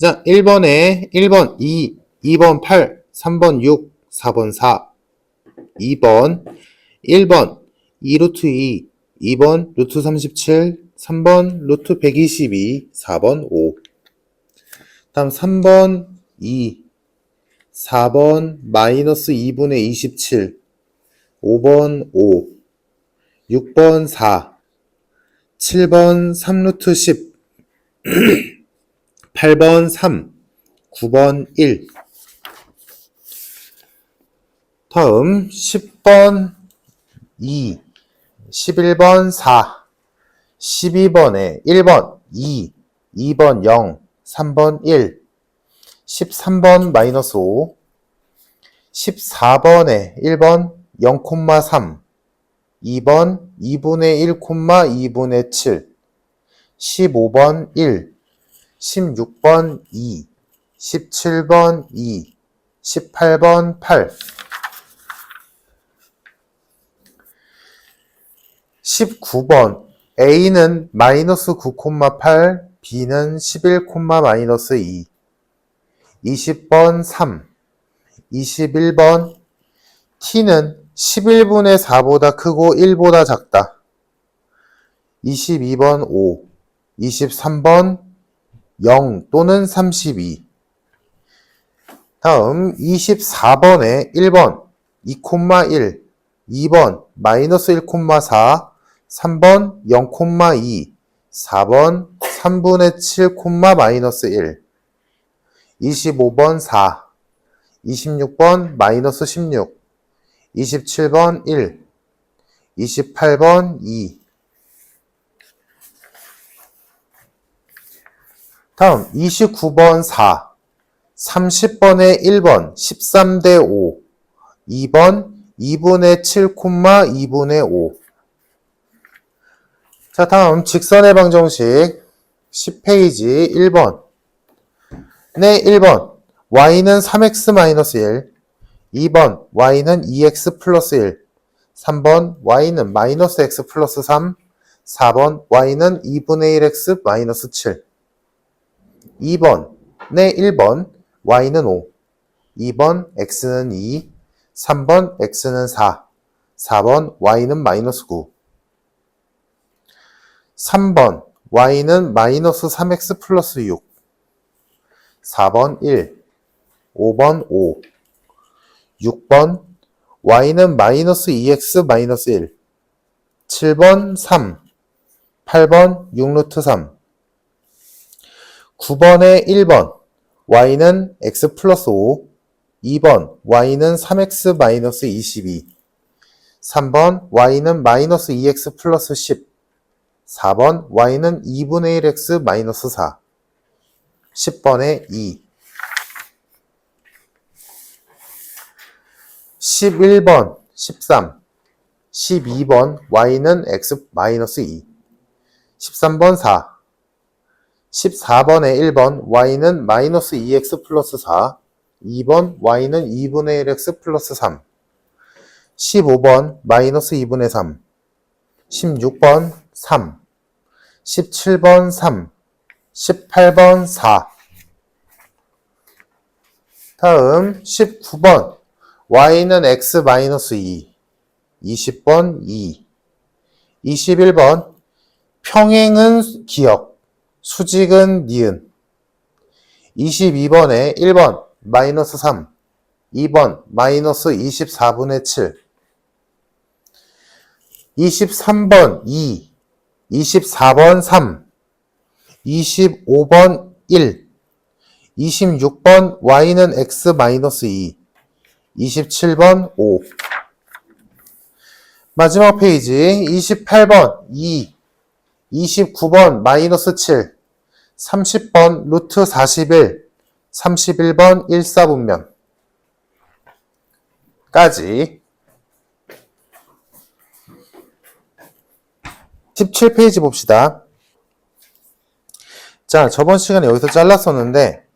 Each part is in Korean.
자, 1번에 1번 2, 2번 8, 3번 6, 4번 4, 2번 1번 2루트 2, 2번 루트 37, 3번 루트 122, 4번 5. 다음 3번 2, 4번 마이너스 2분의 27, 5번 5, 6번 4, 7번 3루트 10, 8번 3, 9번 1. 다음 10번 2, 11번 4, 12번에 1번 2, 2번 0, 3번 1, 13번 마이너스 5, 14번에 1번 0,3, 2번 2분의 1, 2분의 7, 15번 1, 16번 2, 17번 2, 18번 8, 19번 A는 마이너스 9,8, B는 11, 마이너스 2, 20번 3, 21번 T는 11분의 4보다 크고 1보다 작다. 22번 5, 23번 0 또는 32. 다음 24번에 1번 2,1, 2번 마이너스 1,4, 3번 0,2, 4번 3분의 7, 마이너스 1, 25번 4, 26번 마이너스 16, 27번 1, 28번 2. 다음 29번 4, 30번에 1번 13대 5, 2번 2분의 7, 2분의 5. 자, 다음 직선의 방정식 10페이지 1번. 네, 1번 y는 3x-1, 2번 y는 2x 플러스 1, 3번 y는 마이너스 x 플러스 3, 4번 y는 2분의 1x 마이너스 7. 2번 네, 1번 y는 5, 2번 x는 2, 3번 x는 4, 4번 y는 마이너스 9. 3번 y는 마이너스 3x 플러스 6, 4번 1, 5번 5, 6번 y는 마이너스 2x 마이너스 1, 7번 3, 8번 6루트 3, 9번에 1번 y는 x 플러스 5, 2번 y는 3x 마이너스 22, 3번 y는 마이너스 2x 플러스 10, 4번 y는 2분의 1x 마이너스 4, 10번에 2. 11번 13, 12번 y는 x 마이너스 2, 13번 4, 14번에 1번 y는 마이너스 2x 플러스 4, 2번 y는 2분의 1x 플러스 3, 15번 마이너스 2분의 3, 16번 3, 17번 3, 18번 4. 다음 19번 y는 x 마이너스 2, 20번 2, 21번 평행은 기역, 수직은 니은, 22번에 1번 마이너스 3, 2번 마이너스 24분의 7, 23번 2, 24번 3, 25번 1, 26번 y는 x 마이너스 2, 27번 5. 마지막 페이지 28번 2, 29번 마이너스 7, 30번 루트 41, 31번 1사분면 까지. 17페이지 봅시다. 자, 저번 시간에 여기서 잘랐었는데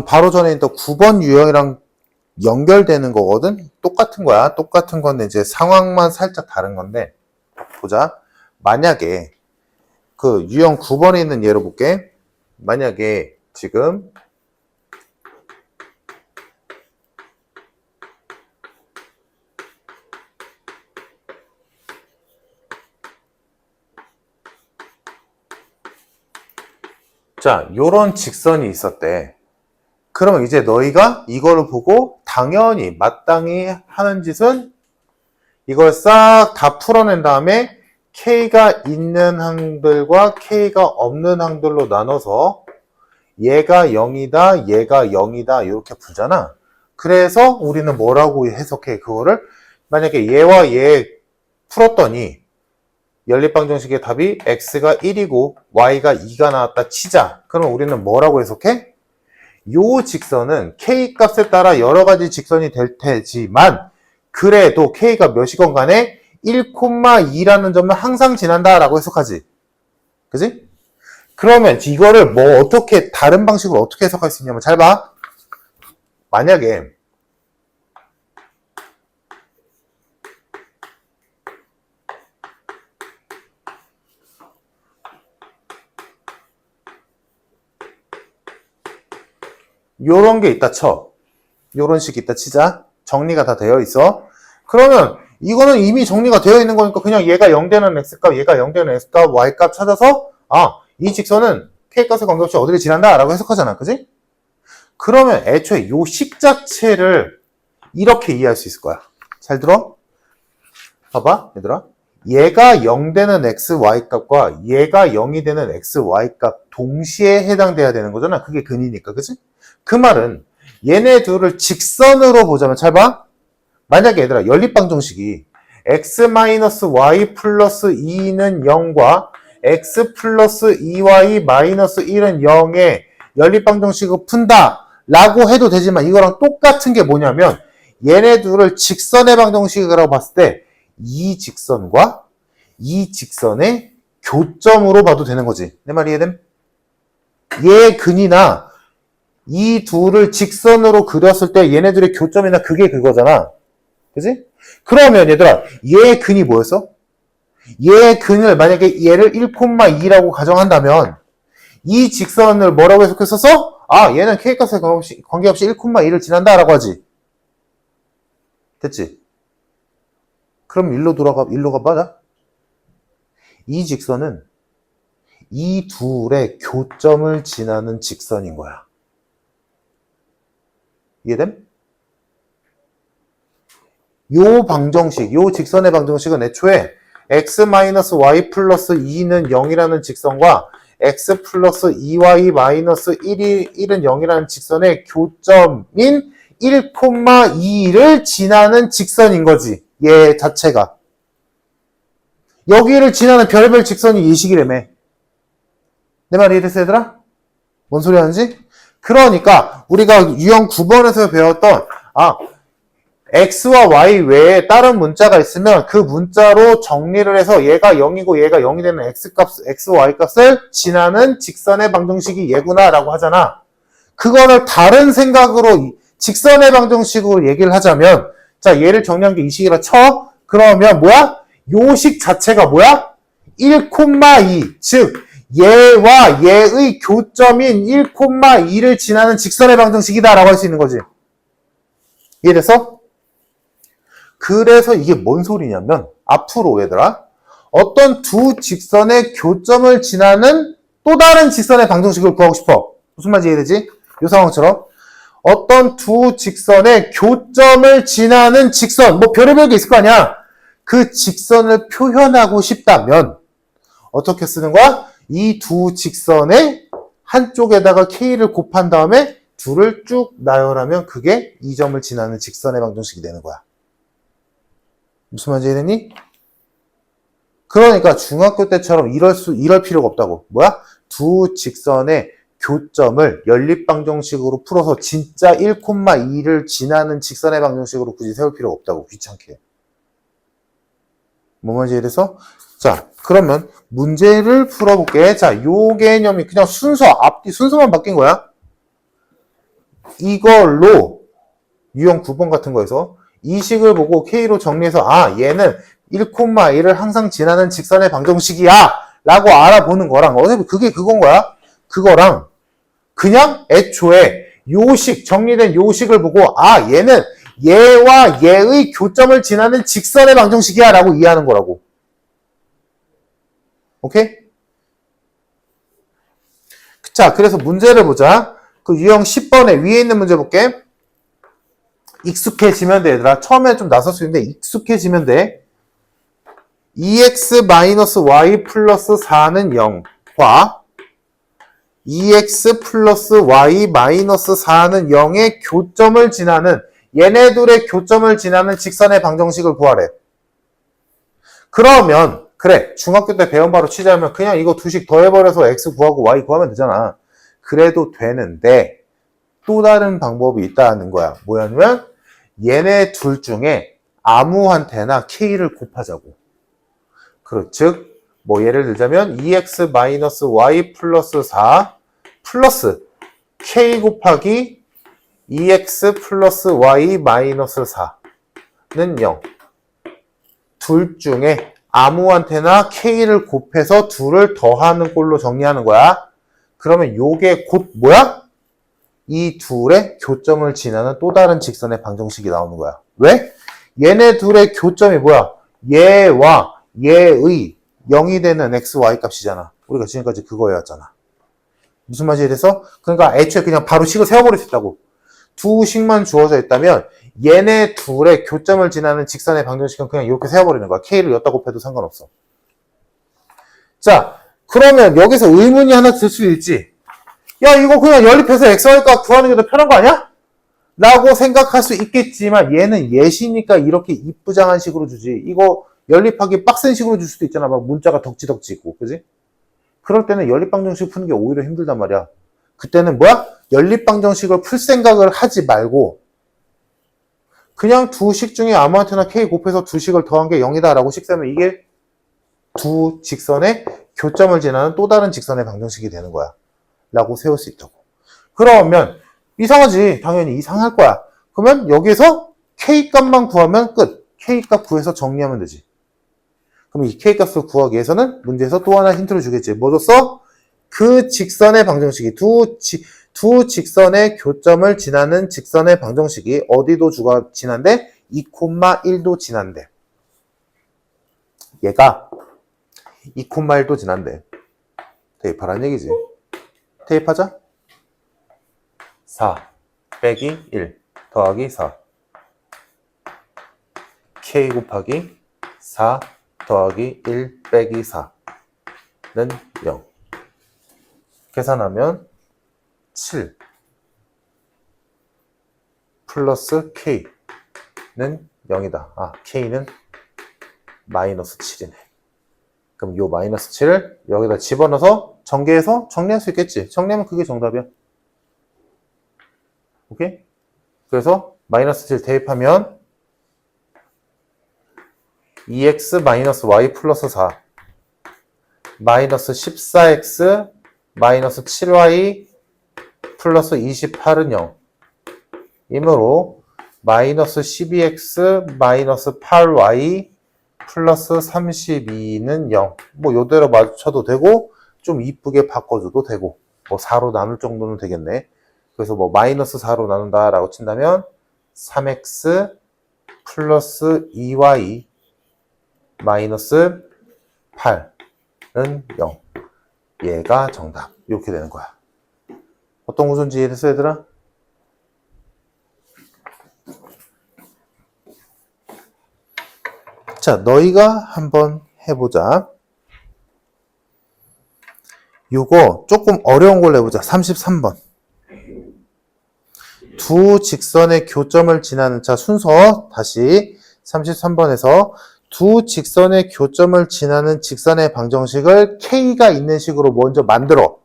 바로 전에 있던 9번 유형이랑 연결되는 거거든? 똑같은 거야. 똑같은 건데 이제 상황만 살짝 다른 건데 보자. 만약에 그 유형 9번에 있는 예로 볼게. 만약에 지금 자, 요런 직선이 있었대. 그러면 이제 너희가 이거를 보고 당연히 마땅히 하는 짓은 이걸 싹 다 풀어낸 다음에 K가 있는 항들과 K가 없는 항들로 나눠서 얘가 0이다, 얘가 0이다 이렇게 풀잖아. 그래서 우리는 뭐라고 해석해? 그거를 만약에 얘와 얘 풀었더니 연립방정식의 답이 x가 1이고 y가 2가 나왔다 치자. 그럼 우리는 뭐라고 해석해? 요 직선은 k 값에 따라 여러 가지 직선이 될 테지만 그래도 k가 몇이건 간에 1,2라는 점은 항상 지난다 라고 해석하지. 그지? 그러면 이거를 뭐 어떻게 다른 방식으로 어떻게 해석할 수 있냐면 잘 봐. 만약에 요런 게 있다 쳐. 요런 식이 있다 치자. 정리가 다 되어 있어. 그러면 이거는 이미 정리가 되어 있는 거니까 그냥 얘가 0되는 x값, 얘가 0되는 x값, y값 찾아서 이 직선은 k값에 관계없이 어디를 지난다 라고 해석하잖아. 그지? 그러면 애초에 요 식 자체를 이렇게 이해할 수 있을 거야. 잘 들어? 봐봐 얘들아. 얘가 0되는 x, y값과 얘가 0이 되는 x, y값 동시에 해당돼야 되는 거잖아. 그게 근이니까. 그지? 그 말은 얘네 둘을 직선으로 보자면 잘 봐. 만약에 얘들아 연립방정식이 x-y 플러스 2는 0과 x 플러스 2y 마이너스 1은 0의 연립방정식을 푼다 라고 해도 되지만 이거랑 똑같은 게 뭐냐면 얘네 둘을 직선의 방정식이라고 봤을 때 이 직선과 이 직선의 교점으로 봐도 되는 거지. 내 말 이해됨? 얘 근이나 이 둘을 직선으로 그렸을 때 얘네들의 교점이나 그게 그거잖아. 그지? 그러면 얘들아 얘 근이 뭐였어? 얘 근을 만약에 얘를 1,2라고 가정한다면 이 직선을 뭐라고 해석했어서 얘는 k값에 관계없이 1,2를 지난다 라고 하지. 됐지? 그럼 일로 가봐. 이 직선은 이 둘의 교점을 지나는 직선인 거야. 이해됨? 요 방정식, 요 직선의 방정식은 애초에 x-y 플러스 2는 0이라는 직선과 x 플러스 2y 마이너스 1은 0이라는 직선의 교점인 1,2를 지나는 직선인 거지. 얘 자체가. 여기를 지나는 별별 직선이 이 식이라며. 내 말 이해됐어 얘들아? 뭔 소리 하는지? 그러니까 우리가 유형 9번에서 배웠던 x와 y 외에 다른 문자가 있으면 그 문자로 정리를 해서 얘가 0이고 얘가 0이 되는 x, y 값을 지나는 직선의 방정식이 얘구나 라고 하잖아. 그거를 다른 생각으로 직선의 방정식으로 얘기를 하자면 자 얘를 정리한 게 이 식이라 쳐. 그러면 뭐야? 요 식 자체가 뭐야? 1,2 즉 얘와 얘의 교점인 1,2를 지나는 직선의 방정식이다 라고 할 수 있는 거지. 이해됐어? 그래서 이게 뭔 소리냐면 앞으로 얘들아 어떤 두 직선의 교점을 지나는 또 다른 직선의 방정식을 구하고 싶어. 무슨 말인지 이해되지? 이 상황처럼 어떤 두 직선의 교점을 지나는 직선 뭐 별의별 게 있을 거 아니야. 그 직선을 표현하고 싶다면 어떻게 쓰는 거야? 이 두 직선의 한쪽에다가 k를 곱한 다음에 둘을 쭉 나열하면 그게 이 점을 지나는 직선의 방정식이 되는 거야. 무슨 말인지 이해되니? 그러니까 중학교 때처럼 이럴 필요가 없다고. 뭐야? 두 직선의 교점을 연립방정식으로 풀어서 진짜 1,2를 지나는 직선의 방정식으로 굳이 세울 필요가 없다고. 귀찮게. 뭔 말인지 이해돼서? 자, 그러면 문제를 풀어볼게. 자, 요 개념이 그냥 앞뒤 순서만 바뀐 거야. 이걸로 유형 9번 같은 거에서 이 식을 보고 K로 정리해서 얘는 1,2를 항상 지나는 직선의 방정식이야 라고 알아보는 거랑 어차피 그게 그건 거야. 그거랑 그냥 애초에 요식, 정리된 요식을 보고 아 얘는 얘와 얘의 교점을 지나는 직선의 방정식이야 라고 이해하는 거라고. 오케이? 자, 그래서 문제를 보자. 그 유형 10번에 위에 있는 문제 볼게. 익숙해지면 돼, 얘들아. 처음에 좀 낯설 수 있는데 익숙해지면 돼. 2x-y 플러스 4는 0과 2x 플러스 y 마이너스 4는 0의 교점을 지나는 얘네 둘의 교점을 지나는 직선의 방정식을 구하래. 그러면 그래 중학교 때 배운 바로 취재하면 그냥 이거 두식 더해버려서 x 구하고 y 구하면 되잖아. 그래도 되는데 또 다른 방법이 있다는 거야. 뭐냐면 얘네 둘 중에 아무한테나 k를 곱하자고. 즉 뭐 예를 들자면 2x-y 플러스 4 플러스 k 곱하기 2x 플러스 y 마이너스 4는 0. 둘 중에 아무한테나 k를 곱해서 둘을 더하는 꼴로 정리하는 거야. 그러면 요게 곧 뭐야? 이 둘의 교점을 지나는 또 다른 직선의 방정식이 나오는 거야. 왜? 얘네 둘의 교점이 뭐야? 얘와 얘의 0이 되는 x, y 값이잖아. 우리가 지금까지 그거 외웠잖아. 무슨 말인지 이래서? 그러니까 애초에 그냥 바로 식을 세워버릴 수 있다고. 두 식만 주어져 있다면 얘네 둘의 교점을 지나는 직선의 방정식은 그냥 이렇게 세워버리는 거야. k를 엿다 곱해도 상관없어. 자, 그러면 여기서 의문이 하나 들 수 있지. 야, 이거 그냥 연립해서 xy값 구하는 게 더 편한 거 아니야? 라고 생각할 수 있겠지만 얘는 예시니까 이렇게 이쁘장한 식으로 주지. 이거 연립하기 빡센 식으로 줄 수도 있잖아. 막 문자가 덕지덕지 있고, 그지? 그럴 때는 연립방정식 푸는 게 오히려 힘들단 말이야. 그때는 뭐야? 연립방정식을 풀 생각을 하지 말고 그냥 두 식 중에 아무한테나 k 곱해서 두 식을 더한 게 0이다 라고 식 세면 이게 두 직선의 교점을 지나는 또 다른 직선의 방정식이 되는 거야. 라고 세울 수 있다고. 그러면 이상하지. 당연히 이상할 거야. 그러면 여기서 k값만 구하면 끝. k값 구해서 정리하면 되지. 그럼 이 k값을 구하기 위해서는 문제에서 또 하나 힌트를 주겠지. 뭐 줬어? 그 직선의 방정식이 두 직선의 교점을 지나는 직선의 방정식이 어디도 지난데 2,1도 지난데 얘가 2,1도 지난데 대입하라는 얘기지. 대입하자. 4 빼기 1 더하기 4 k 곱하기 4 더하기 1 빼기 4는 0. 계산하면 7 플러스 k는 0이다. 아, k는 마이너스 7이네. 그럼 요 마이너스 7을 여기다 집어넣어서 전개해서 정리할 수 있겠지. 정리하면 그게 정답이야. 오케이? 그래서 마이너스 7 대입하면 2x 마이너스 y 플러스 4 마이너스 14x 마이너스 7y 플러스 28은 0 이므로 마이너스 12x 마이너스 8y 플러스 32는 0. 뭐 요대로 맞춰도 되고 좀 이쁘게 바꿔줘도 되고 뭐 4로 나눌 정도는 되겠네. 그래서 뭐 마이너스 4로 나눈다 라고 친다면 3x 플러스 2y 마이너스 8은 0. 얘가 정답. 이렇게 되는 거야. 어떤 구조인지 이해됐어, 얘들아? 자, 너희가 한번 해보자. 요거 조금 어려운 걸로 해보자. 33번. 두 직선의 교점을 지나는, 자, 순서 다시 33번에서 두 직선의 교점을 지나는 직선의 방정식을 K가 있는 식으로 먼저 만들어.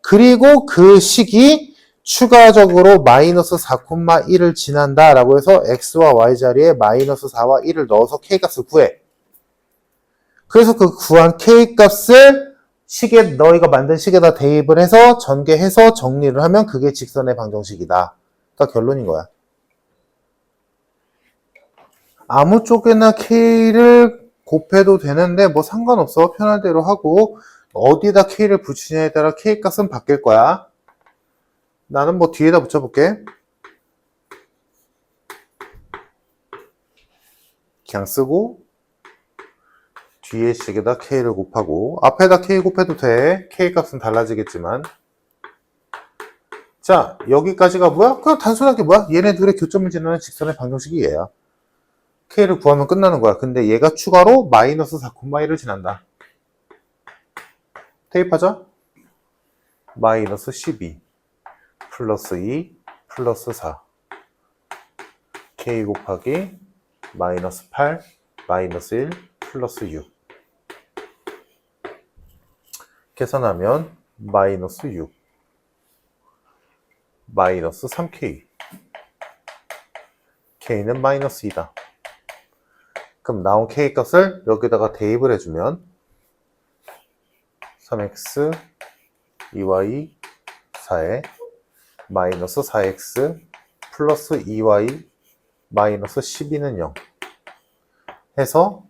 그리고 그 식이 추가적으로 마이너스 4,1을 지난다 라고 해서 X와 Y 자리에 마이너스 4와 1을 넣어서 K값을 구해. 그래서 그 구한 K값을 식에, 너희가 만든 식에다 대입을 해서 전개해서 정리를 하면 그게 직선의 방정식이다. 가 결론인 거야. 아무 쪽에나 K를 곱해도 되는데 뭐 상관없어. 편할 대로 하고 어디다 k를 붙이냐에 따라 k 값은 바뀔 거야. 나는 뭐 뒤에다 붙여볼게. 그냥 쓰고 뒤에 식에다 k를 곱하고 앞에다 k 곱해도 돼. k 값은 달라지겠지만 자 여기까지가 뭐야? 그냥 단순하게 뭐야? 얘네 둘의 교점을 지나는 직선의 방정식이 얘야. k를 구하면 끝나는 거야. 근데 얘가 추가로 마이너스 4,1을 지난다. 대입하자. 마이너스 12 플러스 2 플러스 4 k 곱하기 마이너스 8 마이너스 1 플러스 6 계산하면 마이너스 6 마이너스 3k k는 마이너스 2다. 그럼 나온 k 값을 여기다가 대입을 해주면 3x 2y 4에 마이너스 4x 플러스 2y 마이너스 12는 0 해서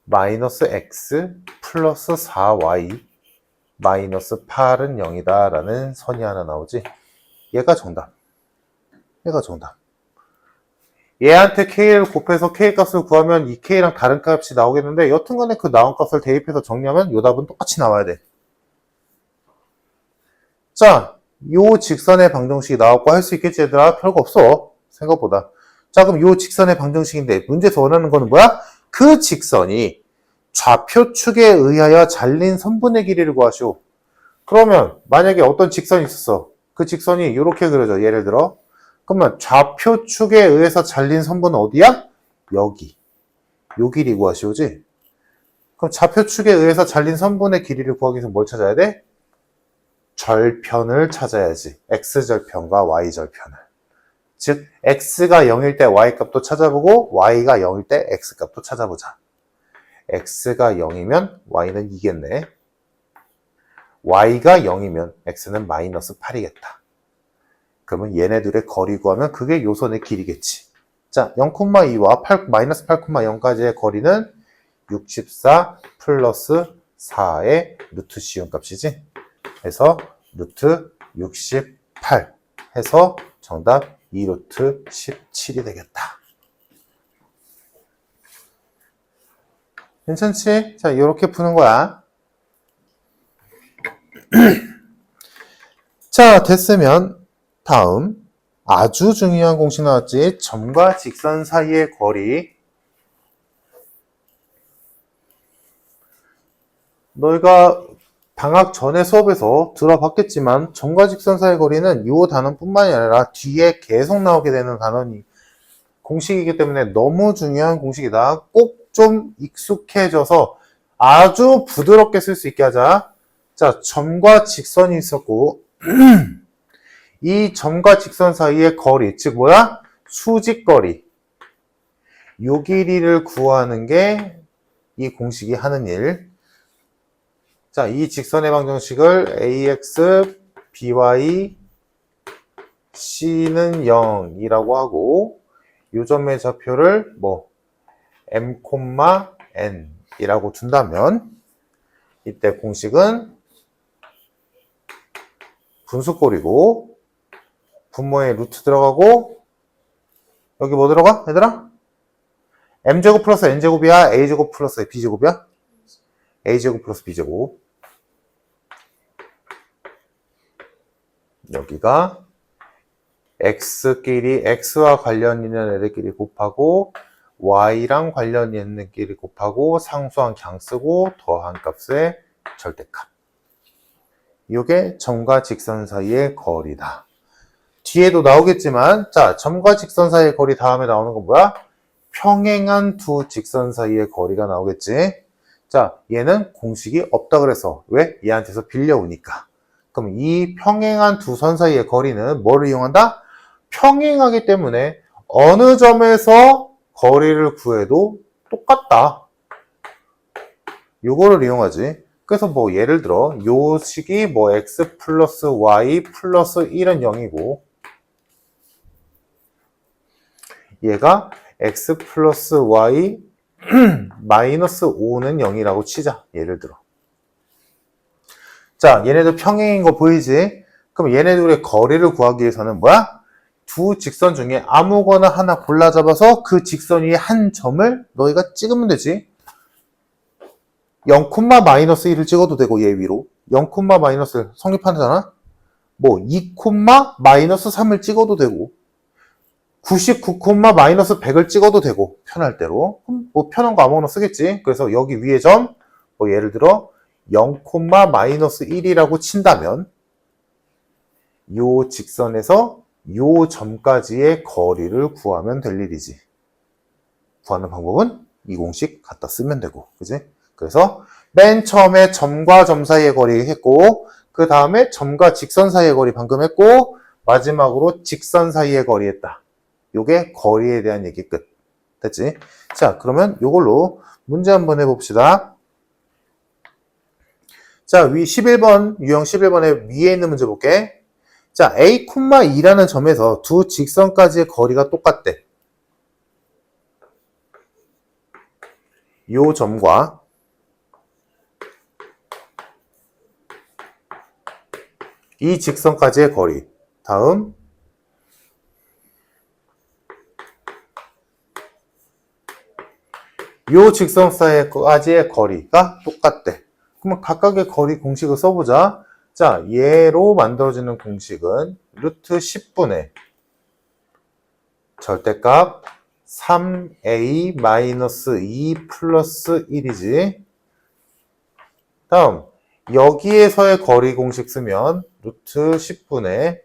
마이너스 x 플러스 4y 마이너스 8은 0이다 라는 선이 하나 나오지. 얘가 정답. 얘가 정답. 얘한테 k를 곱해서 k 값을 구하면 이 k랑 다른 값이 나오겠는데 여튼간에 그 나온 값을 대입해서 정리하면 이 답은 똑같이 나와야 돼. 자, 요 직선의 방정식이 나왔고 할 수 있겠지 얘들아? 별거 없어. 생각보다. 자, 그럼 요 직선의 방정식인데 문제에서 원하는 거는 뭐야? 그 직선이 좌표축에 의하여 잘린 선분의 길이를 구하시오. 그러면 만약에 어떤 직선이 있었어. 그 직선이 이렇게 그려져. 예를 들어. 그러면 좌표축에 의해서 잘린 선분은 어디야? 여기. 요 길이 구하시오지. 그럼 좌표축에 의해서 잘린 선분의 길이를 구하기 위해서 뭘 찾아야 돼? 절편을 찾아야지. x절편과 y절편을. 즉 x가 0일 때 y값도 찾아보고 y가 0일 때 x값도 찾아보자. x가 0이면 y는 이겠네. y가 0이면 x는 마이너스 8이겠다. 그러면 얘네들의 거리 구하면 그게 요선의 길이겠지. 자, 0,2와 마이너스 8,0까지의 거리는 64 플러스 4의 루트 씌운 값이지. 해서 루트 68 해서 정답 2루트 17이 되겠다. 괜찮지? 자, 이렇게 푸는 거야. 자, 됐으면 다음 아주 중요한 공식 나왔지. 점과 직선 사이의 거리. 너희가 방학 전에 수업에서 들어봤겠지만 점과 직선 사이의 거리는 이 단원뿐만이 아니라 뒤에 계속 나오게 되는 단원이 공식이기 때문에 너무 중요한 공식이다. 꼭 좀 익숙해져서 아주 부드럽게 쓸 수 있게 하자. 자, 점과 직선이 있었고 이 점과 직선 사이의 거리, 즉 뭐야? 수직거리. 요 길이를 구하는 게 이 공식이 하는 일. 자, 이 직선의 방정식을 ax, by, c는 0이라고 하고 요 점의 좌표를 뭐 m, n 이라고 둔다면 이때 공식은 분수꼴이고 분모에 루트 들어가고 여기 뭐 들어가? 얘들아? m제곱 플러스 n제곱이야? a제곱 플러스 b제곱이야? a제곱 플러스 b제곱. 여기가 x끼리 x와 관련 있는 애들끼리 곱하고 y랑 관련 있는 애들끼리 곱하고 상수항 그냥 쓰고 더한 값의 절대값. 이게 점과 직선 사이의 거리다. 뒤에도 나오겠지만 자, 점과 직선 사이의 거리 다음에 나오는 건 뭐야? 평행한 두 직선 사이의 거리가 나오겠지. 자, 얘는 공식이 없다 그래서 왜? 얘한테서 빌려오니까. 그럼 이 평행한 두 선 사이의 거리는 뭐를 이용한다? 평행하기 때문에 어느 점에서 거리를 구해도 똑같다. 요거를 이용하지. 그래서 뭐 예를 들어 요 식이 뭐 x 플러스 y 플러스 1은 0이고 얘가 x 플러스 y 마이너스 5는 0이라고 치자. 예를 들어. 자, 얘네들 평행인 거 보이지? 그럼 얘네들의 거리를 구하기 위해서는 뭐야? 두 직선 중에 아무거나 하나 골라 잡아서 그 직선 위에 한 점을 너희가 찍으면 되지. 0, 마이너스 1을 찍어도 되고 얘 위로 0, 마이너스 1 성립하잖아. 뭐 2, 마이너스 3을 찍어도 되고 99, 마이너스 100을 찍어도 되고 편할 대로. 뭐 편한 거 아무거나 쓰겠지. 그래서 여기 위에 점, 뭐 예를 들어 0, 마이너스 1이라고 친다면 요 직선에서 요 점까지의 거리를 구하면 될 일이지. 구하는 방법은 이 공식 갖다 쓰면 되고, 그지? 그래서 맨 처음에 점과 점 사이의 거리 했고, 그 다음에 점과 직선 사이의 거리 방금 했고, 마지막으로 직선 사이의 거리 했다. 요게 거리에 대한 얘기 끝. 됐지? 자, 그러면 요걸로 문제 한번 해봅시다. 자, 11번, 유형 11번에 위에 있는 문제 볼게. 자, A, 2라는 점에서 두 직선까지의 거리가 똑같대. 요 점과 이 직선까지의 거리. 다음 요 직선 사이까지의 거리가 똑같대. 그러면 각각의 거리 공식을 써보자. 자, 얘로 만들어지는 공식은 루트 10분의 절대값 3a-2 플러스 1이지. 다음 여기에서의 거리 공식 쓰면 루트 10분의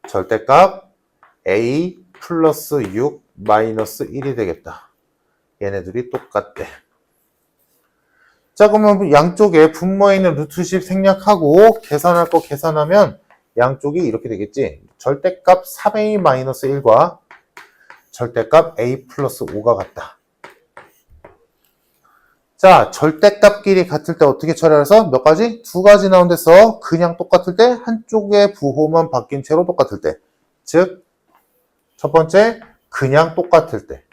절대값 a 플러스 6 마이너스 1이 되겠다. 얘네들이 똑같대. 자, 그러면 양쪽에 분모에 있는 루트 10 생략하고 계산할 거 계산하면 양쪽이 이렇게 되겠지. 절대값 3a-1과 절대값 a 플러스 5가 같다. 자, 절대값끼리 같을 때 어떻게 처리해서 몇 가지? 두 가지 나온 데서 그냥 똑같을 때, 한쪽의 부호만 바뀐 채로 똑같을 때. 즉, 첫 번째, 그냥 똑같을 때.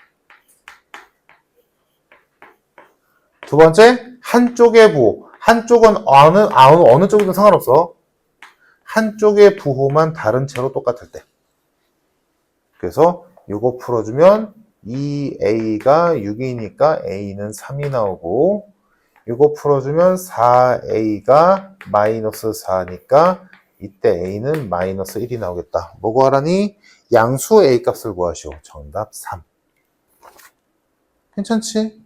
두 번째, 한쪽의 부호. 한쪽은 어느 쪽이든 상관없어. 한쪽의 부호만 다른 채로 똑같을 때. 그래서 이거 풀어주면 2a가 6이니까 a는 3이 나오고, 이거 풀어주면 4a가 마이너스 4니까 이때 a는 마이너스 1이 나오겠다. 뭐 구하라니? 양수 a 값을 구하시오. 정답 3. 괜찮지?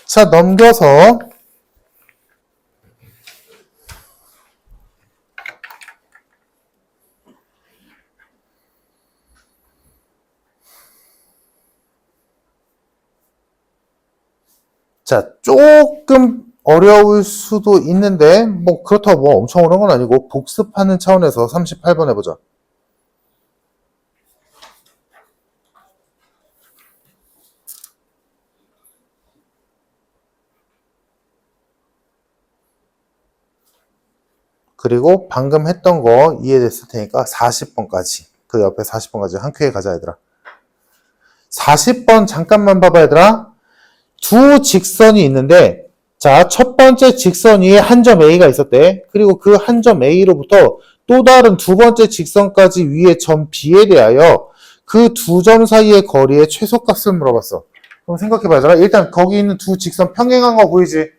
자, 넘겨서 자, 조금 어려울 수도 있는데 뭐 그렇다고 뭐 엄청 어려운 건 아니고 복습하는 차원에서 38번 해보자. 그리고 방금 했던 거 이해됐을 테니까 40번까지 그 옆에 40번까지 한 큐에 가자 얘들아. 40번 잠깐만 봐봐 얘들아. 두 직선이 있는데 자, 첫 번째 직선 위에 한 점 A가 있었대. 그리고 그 한 점 A로부터 또 다른 두 번째 직선까지 위에 점 B에 대하여 그 두 점 사이의 거리의 최소값을 물어봤어. 그럼 생각해봐 얘들아. 일단 거기 있는 두 직선 평행한 거 보이지?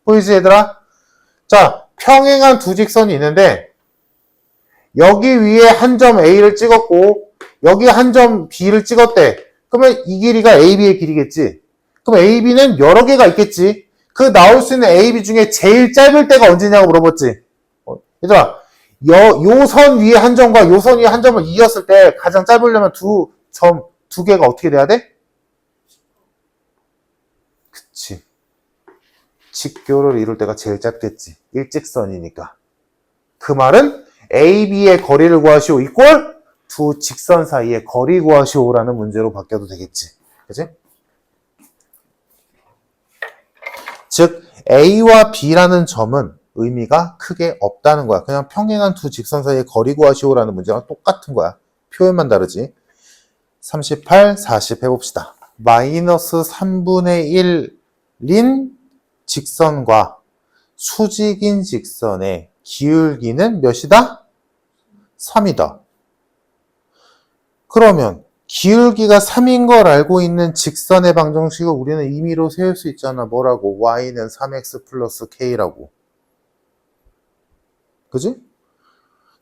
보이지 얘들아? 자, 평행한 두 직선이 있는데 여기 위에 한 점 A를 찍었고 여기 한 점 B를 찍었대. 그러면 이 길이가 AB의 길이겠지. 그럼 AB는 여러 개가 있겠지. 그 나올 수 있는 AB 중에 제일 짧을 때가 언제냐고 물어봤지. 얘들아, 요 선 위에 한 점과 요 선 위에 한 점을 이었을 때 가장 짧으려면 두 개가 어떻게 돼야 돼? 그치. 직교를 이룰 때가 제일 짧겠지. 일직선이니까. 그 말은 AB의 거리를 구하시오 이꼴 두 직선 사이의 거리 구하시오라는 문제로 바뀌어도 되겠지. 그치? 즉 A와 B라는 점은 의미가 크게 없다는 거야. 그냥 평행한 두 직선 사이의 거리 구하시오라는 문제랑 똑같은 거야. 표현만 다르지. 38, 40 해봅시다. 마이너스 3분의 1인 직선과 수직인 직선의 기울기는 몇이다? 3이다. 그러면 기울기가 3인 걸 알고 있는 직선의 방정식을 우리는 임의로 세울 수 있잖아. 뭐라고? y는 3x 플러스 k라고. 그지?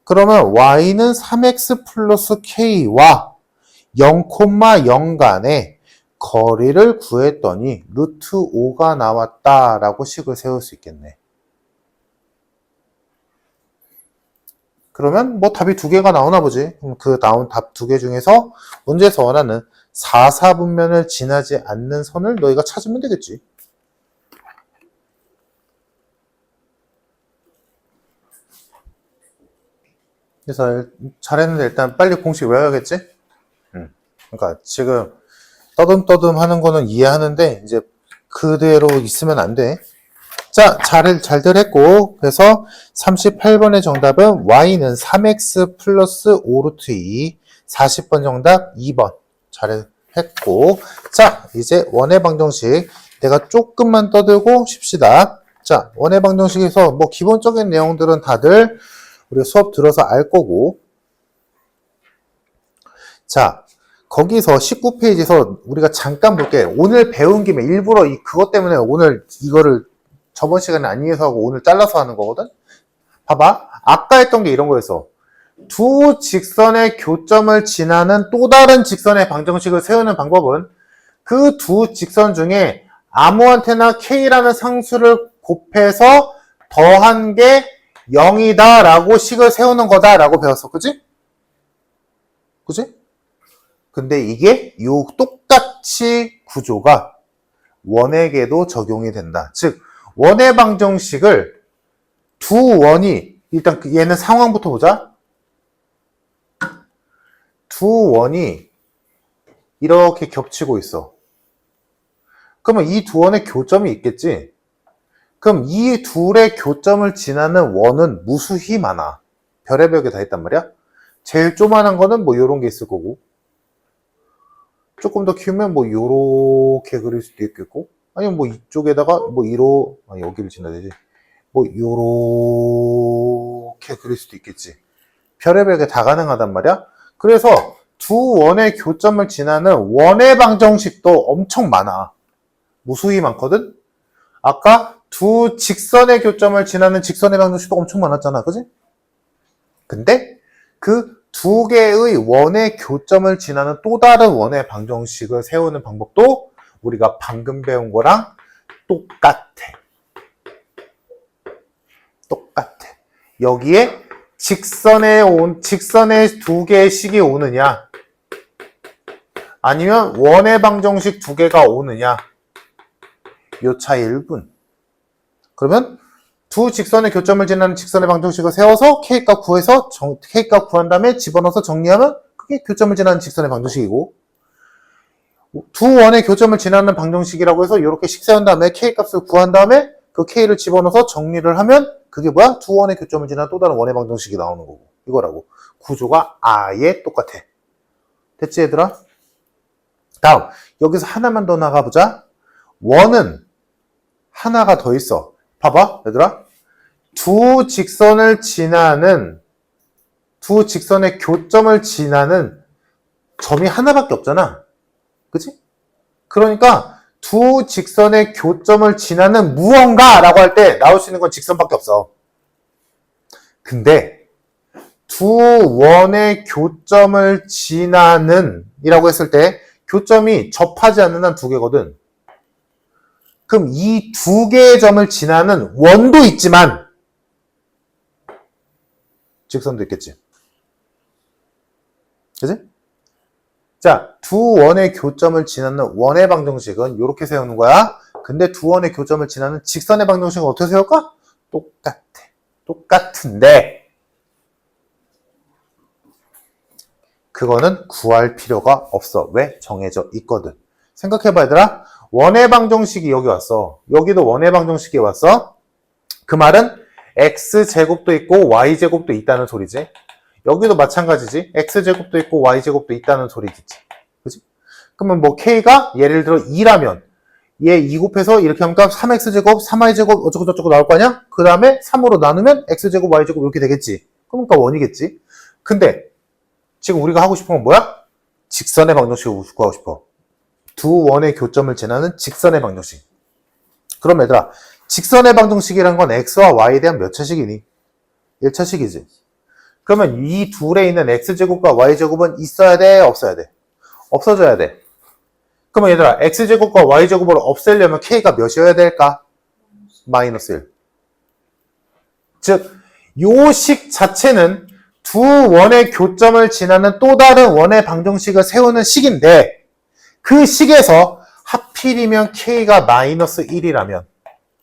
그러면 y는 3x 플러스 k와 0,0 간의 거리를 구했더니 루트 5가 나왔다라고 식을 세울 수 있겠네. 그러면 뭐 답이 두 개가 나오나 보지. 그럼 그 나온 답 두 개 중에서 문제에서 원하는 4, 4분면을 지나지 않는 선을 너희가 찾으면 되겠지. 그래서 잘했는데 일단 빨리 공식 외워야겠지? 그러니까 지금 떠듬떠듬 하는 거는 이해하는데 이제 그대로 있으면 안 돼. 자, 잘들 했고, 그래서 38번의 정답은 y는 3x 플러스 5루트 2, 40번 정답 2번 잘했고, 자, 이제 원의 방정식 내가 조금만 떠들고 쉽시다. 자, 원의 방정식에서 뭐 기본적인 내용들은 다들 우리 수업 들어서 알 거고, 자, 거기서 19페이지에서 우리가 잠깐 볼게. 오늘 배운 김에 일부러 그것 때문에 오늘 이거를 저번 시간에 안 이해서 하고 오늘 잘라서 하는 거거든? 봐봐. 아까 했던 게 이런 거였어. 두 직선의 교점을 지나는 또 다른 직선의 방정식을 세우는 방법은 그 두 직선 중에 아무한테나 k라는 상수를 곱해서 더한 게 0이다 라고 식을 세우는 거다 라고 배웠어. 그지? 그지? 근데 이게 요 똑같이 구조가 원에게도 적용이 된다. 즉 원의 방정식을 두 원이 일단 얘는 상황부터 보자. 두 원이 이렇게 겹치고 있어. 그러면 이 두 원의 교점이 있겠지? 그럼 이 둘의 교점을 지나는 원은 무수히 많아. 별의별 게 다 있단 말이야. 제일 조만한 거는 뭐 요런 게 있을 거고, 조금 더 키우면 뭐 요렇게 그릴 수도 있겠고, 아니면 뭐 이쪽에다가 뭐 여기를 지나야 되지. 뭐 요렇게 그릴 수도 있겠지. 별의별 게 다 가능하단 말이야. 그래서 두 원의 교점을 지나는 원의 방정식도 엄청 많아. 무수히 많거든. 아까 두 직선의 교점을 지나는 직선의 방정식도 엄청 많았잖아. 그지? 근데 그 두 개의 원의 교점을 지나는 또 다른 원의 방정식을 세우는 방법도 우리가 방금 배운 거랑 똑같아. 여기에 직선의 두 개의 식이 오느냐, 아니면 원의 방정식 두 개가 오느냐, 요 차이일 뿐. 그러면 두 직선의 교점을 지나는 직선의 방정식을 세워서 K값 구해서 K값 구한 다음에 집어넣어서 정리하면 그게 교점을 지나는 직선의 방정식이고, 두 원의 교점을 지나는 방정식이라고 해서 이렇게 식 세운 다음에 K값을 구한 다음에 그 K를 집어넣어서 정리를 하면 그게 뭐야? 두 원의 교점을 지나는 또 다른 원의 방정식이 나오는 거고, 이거라고. 구조가 아예 똑같아. 됐지 얘들아? 다음 여기서 하나만 더 나가보자. 원은 하나가 더 있어. 봐봐 얘들아. 두 직선의 교점을 지나는 점이 하나밖에 없잖아. 그치? 그러니까 두 직선의 교점을 지나는 무언가라고 할 때 나올 수 있는 건 직선밖에 없어. 근데 두 원의 교점을 지나는 이라고 했을 때 교점이 접하지 않는 한 두 개거든. 그럼 이 두 개의 점을 지나는 원도 있지만 직선도 있겠지. 그치? 자, 두 원의 교점을 지나는 원의 방정식은 이렇게 세우는 거야. 근데 두 원의 교점을 지나는 직선의 방정식은 어떻게 세울까? 똑같아. 똑같은데 그거는 구할 필요가 없어. 왜? 정해져 있거든. 생각해봐 얘들아. 원의 방정식이 여기 왔어. 여기도 원의 방정식이 왔어. 그 말은 x제곱도 있고 y제곱도 있다는 소리지. 여기도 마찬가지지. x제곱도 있고 y제곱도 있다는 소리겠지. 그러면 뭐 K가 예를 들어 2라면 얘 2 곱해서 이렇게 하면 3x제곱, 3y제곱 어쩌고저쩌고 나올 거 아니야? 그 다음에 3으로 나누면 x제곱, y제곱 이렇게 되겠지. 그러니까 원이겠지. 근데 지금 우리가 하고 싶은 건 뭐야? 직선의 방정식을 구하고 싶어. 두 원의 교점을 지나는 직선의 방정식. 그럼 얘들아, 직선의 방정식이란 건 x와 y에 대한 몇 차식이니? 1차식이지. 그러면 이 둘에 있는 x제곱과 y제곱은 있어야 돼? 없어야 돼? 없어져야 돼. 그러면 얘들아, x제곱과 y제곱을 없애려면 k가 몇이어야 될까? 마이너스 1. 즉, 요 식 자체는 두 원의 교점을 지나는 또 다른 원의 방정식을 세우는 식인데 그 식에서 하필이면 k가 마이너스 1이라면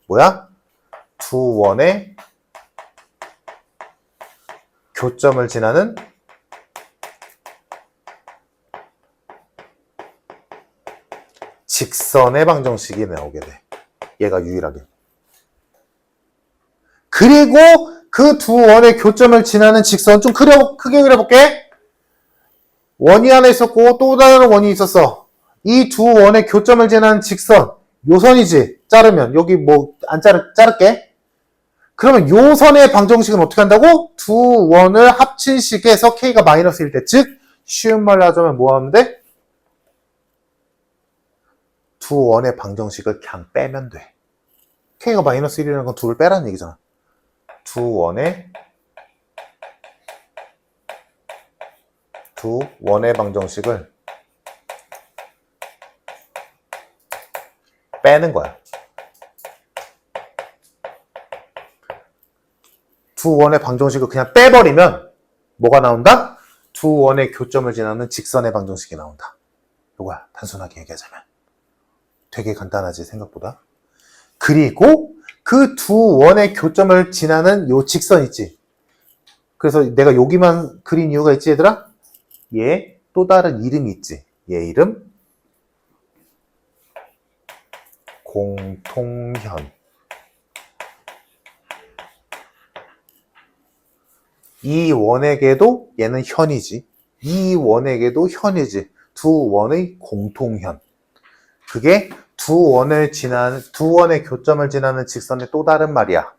뭐야? 두 원의 교점을 지나는 직선의 방정식이 나오게 돼. 얘가 유일하게. 그리고 그 두 원의 교점을 지나는 직선 좀 크게 그려볼게. 원이 하나 있었고 또 다른 원이 있었어. 이 두 원의 교점을 지나는 직선 요 선이지. 자르면 여기 뭐 안 자를게. 그러면 요 선의 방정식은 어떻게 한다고? 두 원을 합친 식에서 k가 마이너스 1 때, 즉 쉬운 말로 하자면 뭐 하면 돼? 두 원의 방정식을 그냥 빼면 돼. k가 마이너스 1이라는 건 둘을 빼라는 얘기잖아. 두 원의 방정식을 빼는 거야. 두 원의 방정식을 그냥 빼버리면 뭐가 나온다? 두 원의 교점을 지나는 직선의 방정식이 나온다. 이거야, 단순하게 얘기하자면. 되게 간단하지, 생각보다. 그리고 그 두 원의 교점을 지나는 요 직선 있지. 그래서 내가 여기만 그린 이유가 있지, 얘들아? 얘 또 다른 이름이 있지. 얘 이름 공통현. 이 원에게도 얘는 현이지. 이 원에게도 현이지. 두 원의 공통현. 그게 두 원의 교점을 지나는 직선의 또 다른 말이야.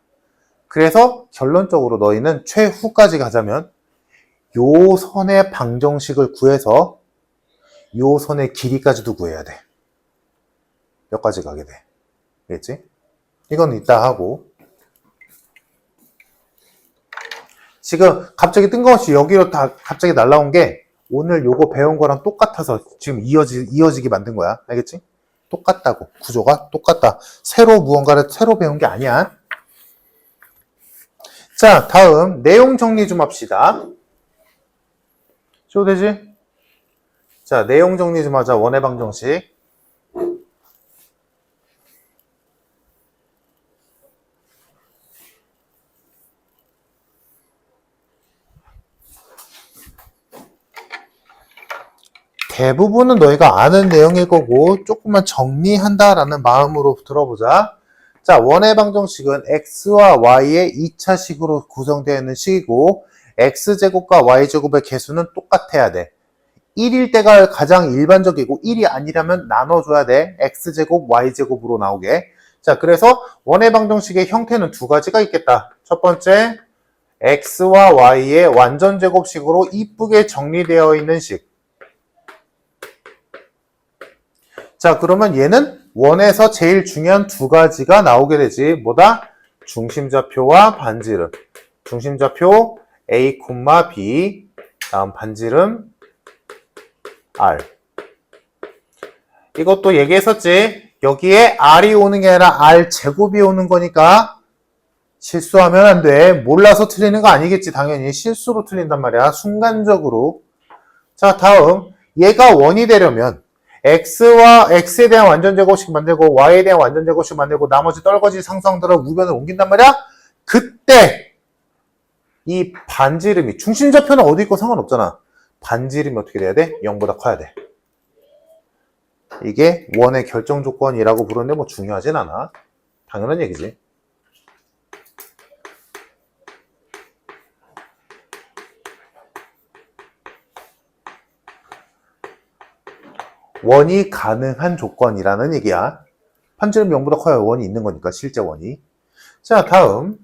그래서 결론적으로 너희는 최후까지 가자면 요 선의 방정식을 구해서 요 선의 길이까지도 구해야 돼. 여기까지 가게 돼. 알겠지? 이건 이따 하고. 지금 갑자기 뜬금없이 여기로 다 갑자기 날라온 게 오늘 요거 배운 거랑 똑같아서 지금 이어지게 만든 거야. 알겠지? 똑같다고. 구조가 똑같다. 무언가를 새로 배운 게 아니야. 자, 다음 내용 정리 좀 합시다. 쇼 되지? 자, 내용 정리 좀 하자. 원의 방정식. 대부분은 너희가 아는 내용일 거고 조금만 정리한다라는 마음으로 들어보자. 자, 원의 방정식은 x와 y의 2차식으로 구성되어 있는 식이고 x제곱과 y제곱의 개수는 똑같아야 돼. 1일 때가 가장 일반적이고 1이 아니라면 나눠줘야 돼. x제곱, y제곱으로 나오게. 자, 그래서 원의 방정식의 형태는 두 가지가 있겠다. 첫 번째, x와 y의 완전 제곱식으로 이쁘게 정리되어 있는 식. 자, 그러면 얘는 원에서 제일 중요한 두 가지가 나오게 되지. 뭐다? 중심좌표와 반지름. 중심좌표 A, B, 다음 반지름 R. 이것도 얘기했었지. 여기에 R이 오는 게 아니라 R 제곱이 오는 거니까 실수하면 안 돼. 몰라서 틀리는 거 아니겠지. 당연히 실수로 틀린단 말이야. 순간적으로. 자, 다음 얘가 원이 되려면 x에 대한 완전제곱식 만들고 y에 대한 완전제곱식 만들고 나머지 떨거지 상수항들을 우변을 옮긴단 말이야. 그때 이 반지름이 중심좌표는 어디 있고 상관없잖아. 반지름이 어떻게 돼야 돼? 0보다 커야 돼. 이게 원의 결정 조건이라고 부르는데 뭐 중요하진 않아. 당연한 얘기지. 원이 가능한 조건이라는 얘기야. 판지름 0보다 커야 원이 있는 거니까, 실제 원이. 자, 다음.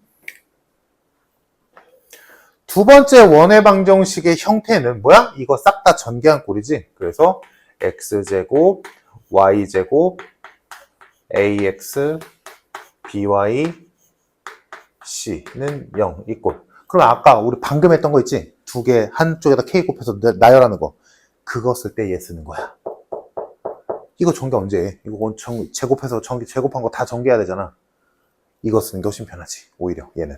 두 번째 원의 방정식의 형태는 뭐야? 이거 싹 다 전개한 꼴이지. 그래서 x제곱, y제곱, ax, by, c는 0 이 꼴. 그럼 아까 우리 방금 했던 거 있지? 두 개 한쪽에다 k 곱해서 나열하는 거. 그거 쓸 때 얘 쓰는 거야. 이거 전개 언제 해? 이거 제곱해서 제곱한 거 다 전개해야 되잖아. 이거 쓰는 게 훨씬 편하지. 오히려 얘는.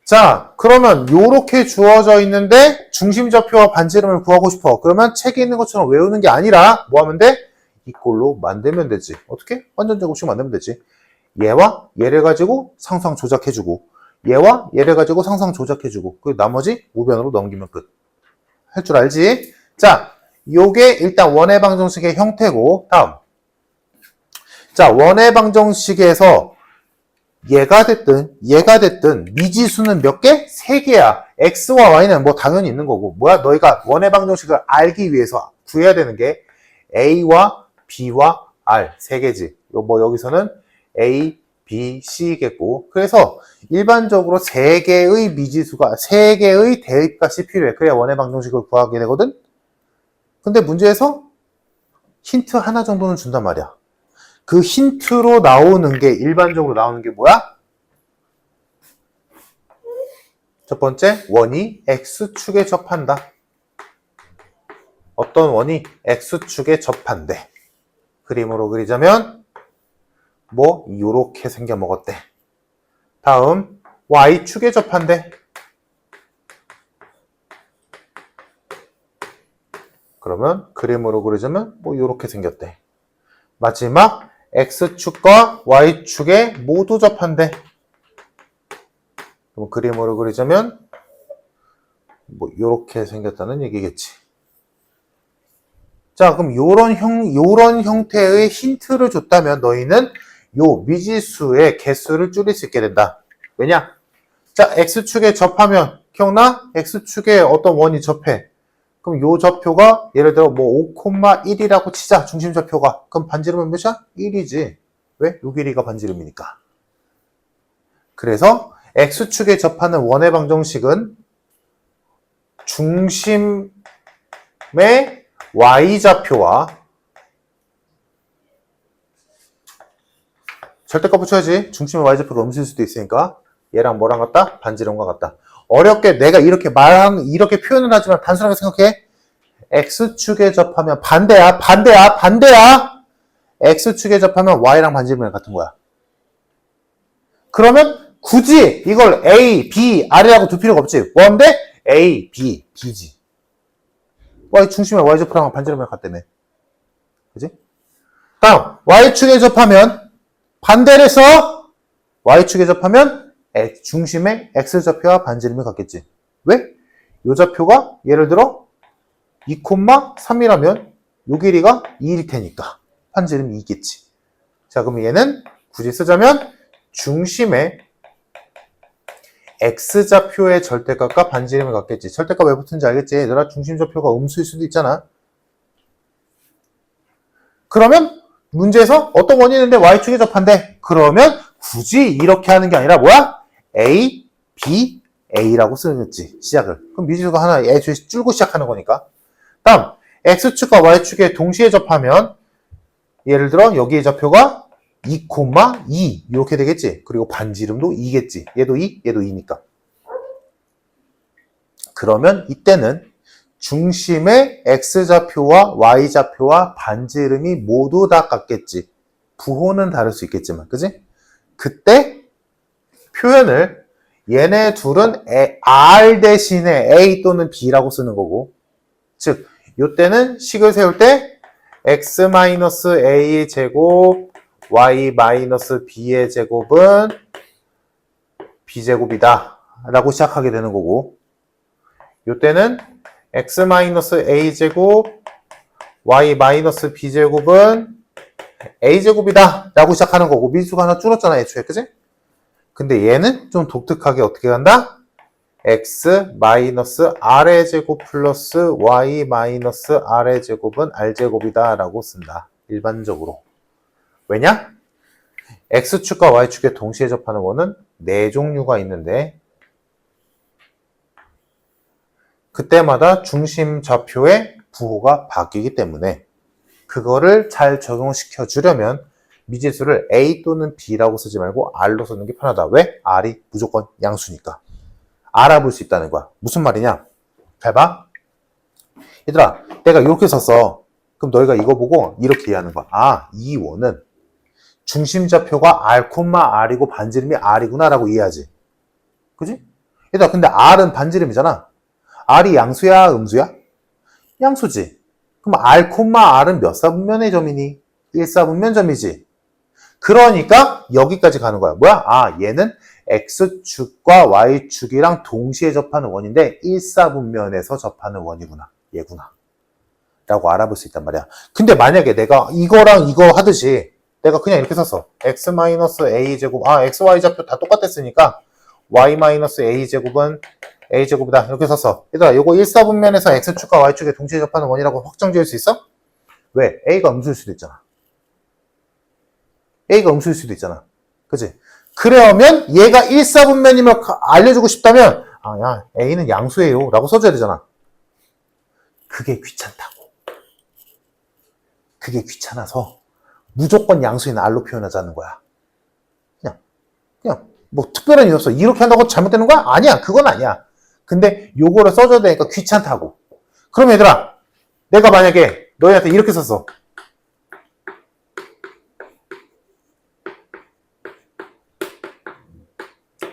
자, 그러면 요렇게 주어져 있는데 중심좌표와 반지름을 구하고 싶어. 그러면 책에 있는 것처럼 외우는 게 아니라 뭐 하면 돼? 이 꼴로 만들면 되지. 어떻게? 완전 제곱식 만들면 되지. 얘와 얘를 가지고 상상 조작해주고 얘와 얘를 가지고 상상 조작해주고 그 나머지 우변으로 넘기면 끝. 할 줄 알지? 자, 요게 일단 원의 방정식의 형태고 다음. 자, 원의 방정식에서 얘가 됐든 미지수는 몇 개? 3개야. x와 y는 뭐 당연히 있는 거고 뭐야? 너희가 원의 방정식을 알기 위해서 구해야 되는 게 a와 b와 r 3개지. 뭐 여기서는 a, b, c겠고 그래서 일반적으로 3개의 미지수가 3개의 대입값이 필요해. 그래야 원의 방정식을 구하게 되거든. 근데 문제에서 힌트 하나 정도는 준단 말이야. 그 힌트로 나오는 게 일반적으로 나오는 게 뭐야? 첫 번째, 원이 x축에 접한다. 어떤 원이 x축에 접한대. 그림으로 그리자면 뭐 요렇게 생겨 먹었대. 다음, y축에 접한대. 그러면 그림으로 그리자면 뭐 요렇게 생겼대. 마지막 x축과 y축에 모두 접한대. 그럼 그림으로 그리자면 뭐 요렇게 생겼다는 얘기겠지. 자, 그럼 요런 형태의 힌트를 줬다면 너희는 요 미지수의 개수를 줄일 수 있게 된다. 왜냐? 자, x축에 접하면 기억나? x축에 어떤 원이 접해. 그럼 요 좌표가 예를 들어 뭐 5,1이라고 치자. 중심 좌표가. 그럼 반지름은 몇이야? 1이지. 왜? 요 길이가 반지름이니까. 그래서 x축에 접하는 원의 방정식은 중심의 y좌표와 절대값 붙여야지. 중심의 y좌표가 음수일 수도 있으니까 얘랑 뭐랑 같다? 반지름과 같다. 어렵게 내가 이렇게 이렇게 표현을 하지만 단순하게 생각해. x축에 접하면 반대야. x축에 접하면 y랑 반지름이랑 같은 거야. 그러면 굳이 이걸 a, b, r이라고 둘 필요가 없지. 뭔데? a, b, b지. 중심의 y좌표랑 반지름이랑 같다며. 그지? 다음, y축에 접하면 반대를 써. y축에 접하면 중심의 x좌표와 반지름이 같겠지. 왜? 요 좌표가 예를 들어 2,3이라면 요 길이가 2일 테니까 반지름이 2겠지. 자, 그럼 얘는 굳이 쓰자면 중심의 x좌표의 절대값과 반지름이 같겠지. 절대값 왜 붙은지 알겠지? 얘들아, 중심좌표가 음수일 수도 있잖아. 그러면 문제에서 어떤 원이 있는데 y축에 접한대. 그러면 굳이 이렇게 하는 게 아니라 뭐야? a, b, a라고 쓰겠지. 시작을. 그럼 미지수가 하나 애초에 줄고 시작하는 거니까. 다음, x축과 y축에 동시에 접하면 예를 들어 여기의 좌표가 2,2 이렇게 되겠지. 그리고 반지름도 2겠지. 얘도 2, 얘도 2니까. 그러면 이때는 중심의 x좌표와 y좌표와 반지름이 모두 다 같겠지. 부호는 다를 수 있겠지만, 그지? 그때 표현을 얘네 둘은 r 대신에 a 또는 b라고 쓰는 거고, 즉 요때는 식을 세울 때 x-a의 제곱 y-b의 제곱은 b제곱이다 라고 시작하게 되는 거고, 요때는 x-a 제곱 y-b 제곱은 a제곱이다 라고 시작하는 거고, 미지수가 하나 줄었잖아 애초에. 그지? 근데 얘는 좀 독특하게 어떻게 간다? x 마이너스 r의 제곱 플러스 y 마이너스 r의 제곱은 r제곱이다 라고 쓴다. 일반적으로. 왜냐? x축과 y축에 동시에 접하는 원은 4종류가 있는데 그때마다 중심 좌표의 부호가 바뀌기 때문에 그거를 잘 적용시켜 주려면 미지수를 a 또는 b라고 쓰지 말고 r로 쓰는 게 편하다. 왜? r이 무조건 양수니까. 알아볼 수 있다는 거야. 무슨 말이냐? 잘 봐. 얘들아, 내가 이렇게 썼어. 그럼 너희가 이거 보고 이렇게 이해하는 거야. 아, 이 원은 중심 좌표가 r, r이고 반지름이 r이구나 라고 이해하지. 그지? 얘들아, 근데 r은 반지름이잖아. r이 양수야, 음수야? 양수지. 그럼 r, r은 몇 사분면의 점이니? 1사분면점이지. 그러니까 여기까지 가는 거야. 뭐야? 아, 얘는 x축과 y축이랑 동시에 접하는 원인데 1사분면에서 접하는 원이구나. 얘구나. 라고 알아볼 수 있단 말이야. 근데 만약에 내가 이거랑 이거 하듯이 내가 그냥 이렇게 썼어. x-a제곱, xy 좌표 다 똑같았으니까 y-a제곱은 a제곱이다. 이렇게 썼어. 얘들아, 이거 1사분면에서 x축과 y축에 동시에 접하는 원이라고 확정 지을 수 있어? 왜? a가 음수일 수도 있잖아. a가 음수일 수도 있잖아. 그치? 그러면 얘가 1사분면임을 알려주고 싶다면 야, a는 양수예요 라고 써줘야 되잖아. 그게 귀찮다고. 그게 귀찮아서 무조건 양수인 r로 표현하자는 거야. 그냥 뭐 특별한 이유 없어. 이렇게 한다고 잘못되는 거야? 아니야. 그건 아니야. 근데 요거를 써줘야 되니까 귀찮다고. 그럼 얘들아, 내가 만약에 너희한테 이렇게 썼어.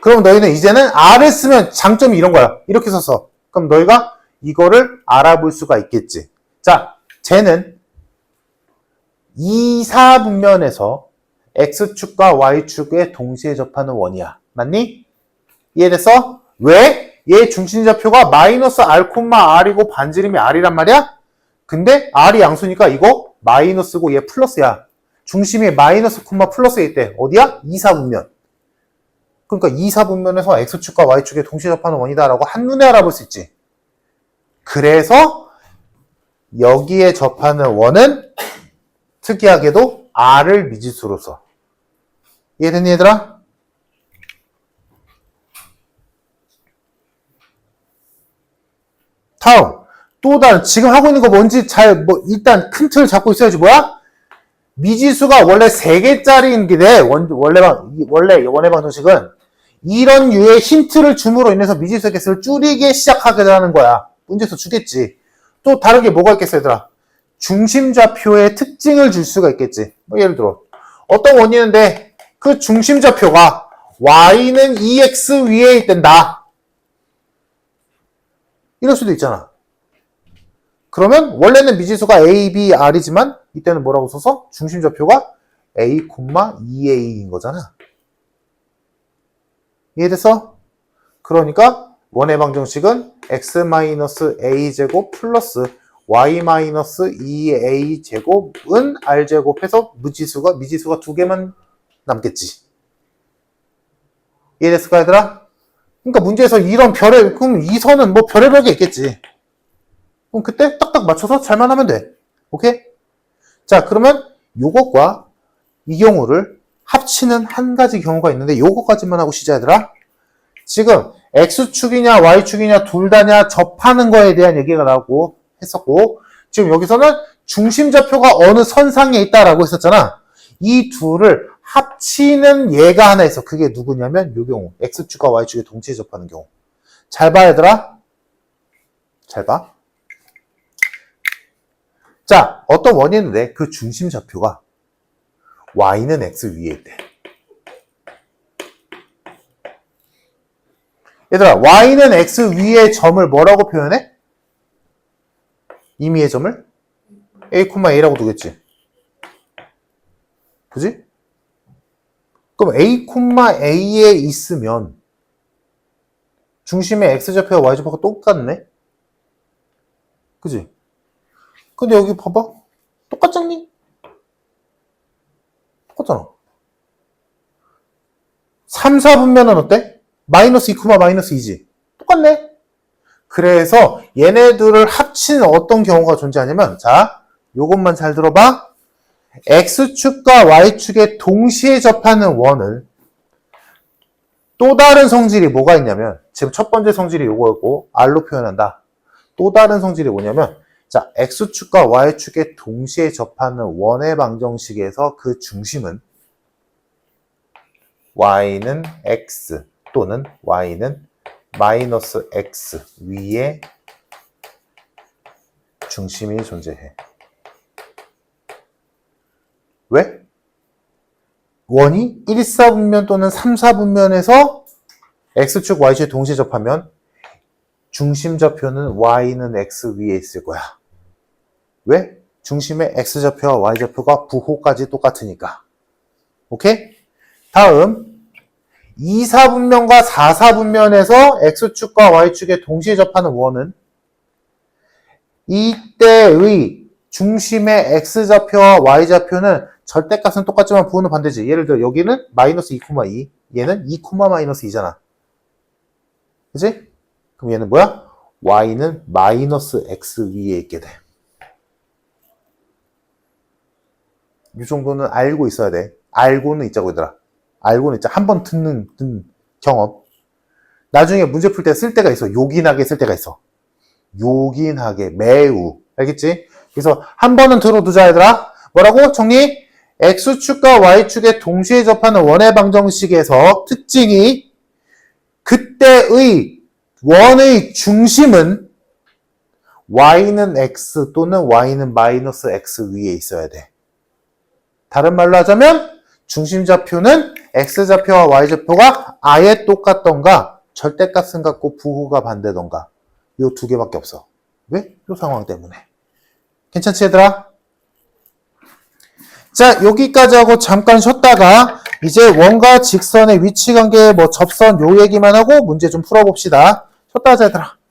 그럼 너희는 이제는 r을 쓰면 장점이 이런 거야. 이렇게 썼어. 그럼 너희가 이거를 알아볼 수가 있겠지. 자, 쟤는 2사분면에서 x축과 y축에 동시에 접하는 원이야. 맞니? 이해됐어? 왜? 얘 중심좌표가 마이너스 r, r이고 반지름이 r이란 말이야? 근데 r이 양수니까 이거 마이너스고 얘 플러스야. 중심이 마이너스, 플러스에 있대. 어디야? 2사분면. 그러니까 2사분면에서 x축과 y축에 동시에 접하는 원이다라고 한눈에 알아볼 수 있지. 그래서 여기에 접하는 원은 특이하게도 r을 미지수로 써. 이해됐니 얘들아? 다음 또 다른 지금 하고 있는 거 뭔지 일단 큰 틀 잡고 있어야지. 뭐야? 미지수가 원래 3개짜리인 게 돼. 원래 원의 방정식은 이런 유의 힌트를 줌으로 인해서 미지수의 개수를 줄이게 시작하게 되는 거야. 문제에서 주겠지. 또 다른 게 뭐가 있겠어 얘들아? 중심좌표의 특징을 줄 수가 있겠지. 뭐 예를 들어 어떤 원인인데 그 중심좌표가 y는 2x 위에 있단다. 이럴 수도 있잖아. 그러면 원래는 미지수가 a, b, r이지만 이때는 뭐라고 써서? 중심좌표가 a, 2a인 거잖아. 이해됐어? 그러니까 원의 방정식은 x-a제곱 플러스 y-2a제곱은 r제곱해서 미지수가 2개만 남겠지. 이해됐을까 얘들아? 그러니까 문제에서 이런 그럼 이 선은 뭐 별의별 게 있겠지. 그럼 그때 딱딱 맞춰서 잘만 하면 돼. 오케이? 자, 그러면 요것과 이 경우를 합치는 한 가지 경우가 있는데 요거까지만 하고 쉬자 얘들아. 지금 x축이냐 y축이냐 둘 다냐 접하는 거에 대한 얘기가 나오고 했었고, 지금 여기서는 중심좌표가 어느 선상에 있다라고 했었잖아. 이 둘을 합치는 예가 하나 있어. 그게 누구냐면 요 경우 x축과 y축에 동시에 접하는 경우. 잘 봐 얘들아. 잘 봐. 자, 어떤 원인인데 그 중심좌표가 y는 x 위에 있대. 얘들아, y는 x 위의 점을 뭐라고 표현해? 임의의 점을 a,a라고 두겠지. 그지? 그럼 a,a에 있으면 중심의 x좌표와 y좌표가 똑같네? 그지? 근데 여기 봐봐. 똑같잖니? 똑같잖아. 3, 4분면은 어때? 마이너스 2, 마이너스 2지. 똑같네. 그래서 얘네들을 합친 어떤 경우가 존재하냐면, 자, 요것만 잘 들어봐. X축과 Y축에 동시에 접하는 원을 또 다른 성질이 뭐가 있냐면, 지금 첫 번째 성질이 요거였고, R로 표현한다. 또 다른 성질이 뭐냐면, 자, X축과 Y축에 동시에 접하는 원의 방정식에서 그 중심은 Y는 X 또는 Y는 마이너스 X 위에 중심이 존재해. 왜? 원이 1, 4분면 또는 3, 4분면에서 X축, Y축에 동시에 접하면 중심 좌표는 Y는 X 위에 있을 거야. 왜? 중심의 X좌표와 Y좌표가 부호까지 똑같으니까. 오케이? 다음 2, 4분면과 4, 4분면에서 X축과 Y축에 동시에 접하는 원은 이때의 중심의 X좌표와 Y좌표는 절대값은 똑같지만 부호는 반대지. 예를 들어 여기는 마이너스 2,2, 얘는 2, 마이너스 2잖아. 그치? 그럼 얘는 뭐야? Y는 마이너스 X 위에 있게 돼. 이 정도는 알고 있어야 돼. 알고는 있자고 얘들아. 알고는 있자. 한 번 듣는 경험. 나중에 문제 풀 때 쓸 때가 있어. 요긴하게 쓸 때가 있어. 요긴하게, 매우. 알겠지? 그래서 한 번은 들어두자 얘들아. 뭐라고? 정리? X축과 Y축에 동시에 접하는 원의 방정식에서 특징이 그때의 원의 중심은 Y는 X 또는 Y는 마이너스 X 위에 있어야 돼. 다른 말로 하자면 중심좌표는 X좌표와 Y좌표가 아예 똑같던가 절대값은 같고 부호가 반대던가 요 두 개밖에 없어. 왜? 요 상황 때문에. 괜찮지 얘들아? 자, 여기까지 하고 잠깐 쉬었다가 이제 원과 직선의 위치관계 뭐 접선 요 얘기만 하고 문제 좀 풀어봅시다. 쉬었다 하자 얘들아.